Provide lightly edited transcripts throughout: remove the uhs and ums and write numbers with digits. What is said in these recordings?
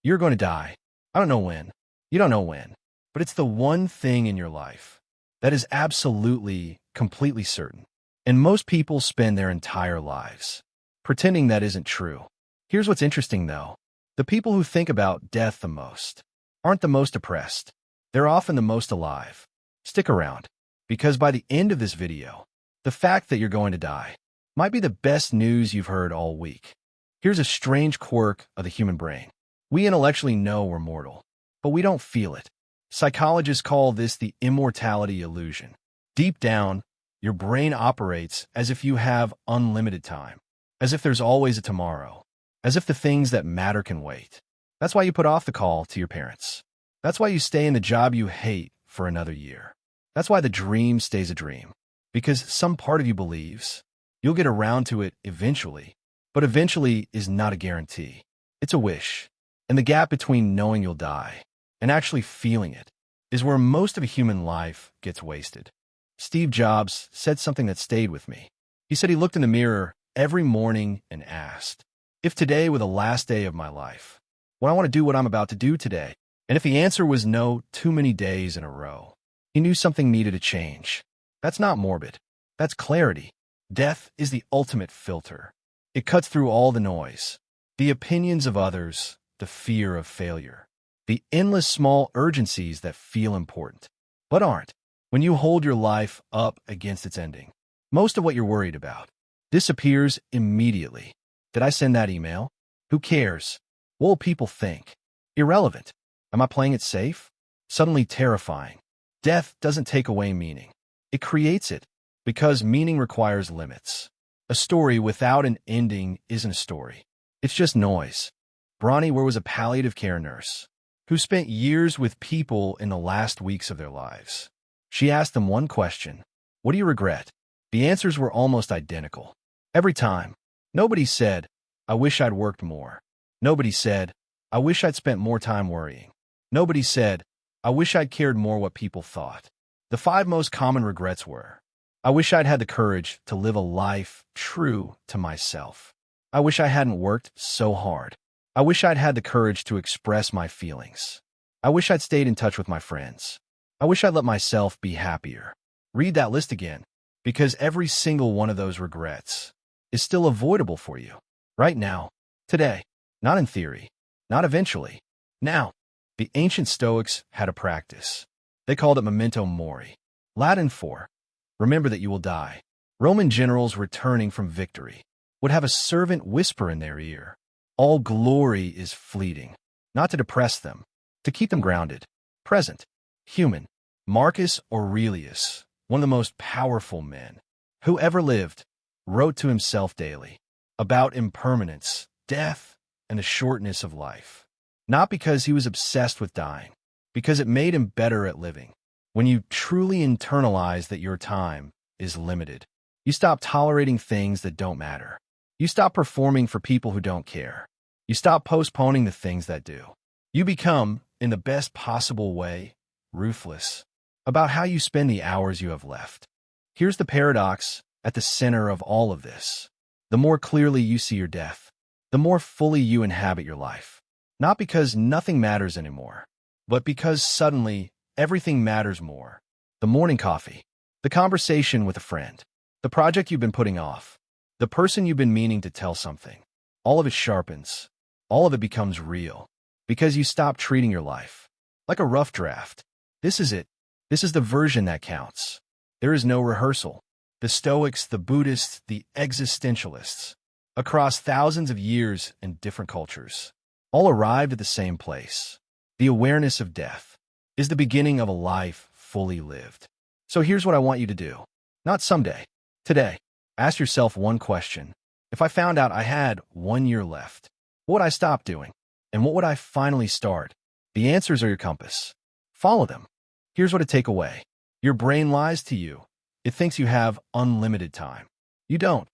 You're going to die. I don't know when. You don't know when. But it's the one thing in your life that is absolutely, completely certain. And most people spend their entire lives pretending that isn't true. Here's what's interesting, though. The people who think about death the most aren't the most depressed. They're often the most alive. Stick around, because by the end of this video, the fact that you're going to die might be the best news you've heard all week. Here's a strange quirk of the human brain. We intellectually know we're mortal, but we don't feel it. Psychologists call this the immortality illusion. Deep down, your brain operates as if you have unlimited time, as if there's always a tomorrow, as if the things that matter can wait. That's why you put off the call to your parents. That's why you stay in the job you hate for another year. That's why the dream stays a dream, because some part of you believes you'll get around to it eventually, but eventually is not a guarantee. It's a wish. And the gap between knowing you'll die and actually feeling it is where most of a human life gets wasted. Steve Jobs said something that stayed with me. He said he looked in the mirror every morning and asked, if today were the last day of my life, would I want to do what I'm about to do today? And if the answer was no too many days in a row, he knew something needed to change. That's not morbid. That's clarity. Death is the ultimate filter. It cuts through all the noise, the opinions of others, the fear of failure, the endless small urgencies that feel important, but aren't. When you hold your life up against its ending, most of what you're worried about disappears immediately. Did I send that email? Who cares? What will people think? Irrelevant. Am I playing it safe? Suddenly terrifying. Death doesn't take away meaning. It creates it, because meaning requires limits. A story without an ending isn't a story. It's just noise. Bronnie Ware was a palliative care nurse who spent years with people in the last weeks of their lives. She asked them one question: what do you regret? The answers were almost identical. Every time. Nobody said, I wish I'd worked more. Nobody said, I wish I'd spent more time worrying. Nobody said, I wish I'd cared more what people thought. The 5 most common regrets were: I wish I'd had the courage to live a life true to myself. I wish I hadn't worked so hard. I wish I'd had the courage to express my feelings. I wish I'd stayed in touch with my friends. I wish I'd let myself be happier. Read that list again, because every single one of those regrets is still avoidable for you. Right now, today, not in theory, not eventually, now. The ancient Stoics had a practice. They called it Memento Mori, Latin for remember that you will die. Roman generals returning from victory would have a servant whisper in their ear, all glory is fleeting, not to depress them, to keep them grounded, present, human. Marcus Aurelius, one of the most powerful men who ever lived, wrote to himself daily about impermanence, death, and the shortness of life. Not because he was obsessed with dying, because it made him better at living. When you truly internalize that your time is limited, you stop tolerating things that don't matter. You stop performing for people who don't care. You stop postponing the things that do. You become, in the best possible way, ruthless about how you spend the hours you have left. Here's the paradox at the center of all of this. The more clearly you see your death, the more fully you inhabit your life. Not because nothing matters anymore, but because suddenly everything matters more. The morning coffee, the conversation with a friend, the project you've been putting off, the person you've been meaning to tell something. All of it sharpens. All of it becomes real, because you stop treating your life like a rough draft. This is it. This is the version that counts. There is no rehearsal. The Stoics, the Buddhists, the existentialists, across thousands of years and different cultures, all arrived at the same place. The awareness of death is the beginning of a life fully lived. So here's what I want you to do. Not someday. Today. Ask yourself one question. If I found out I had 1 year left, what would I stop doing? And what would I finally start? The answers are your compass. Follow them. Here's what to take away. Your brain lies to you. It thinks you have unlimited time. You don't.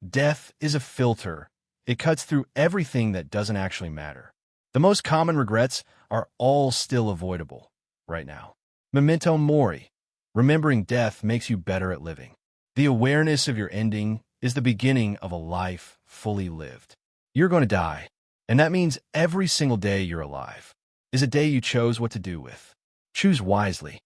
Death is a filter. It cuts through everything that doesn't actually matter. The most common regrets are all still avoidable right now. Memento Mori. Remembering death makes you better at living. The awareness of your ending is the beginning of a life fully lived. You're going to die. And that means every single day you're alive is a day you chose what to do with. Choose wisely.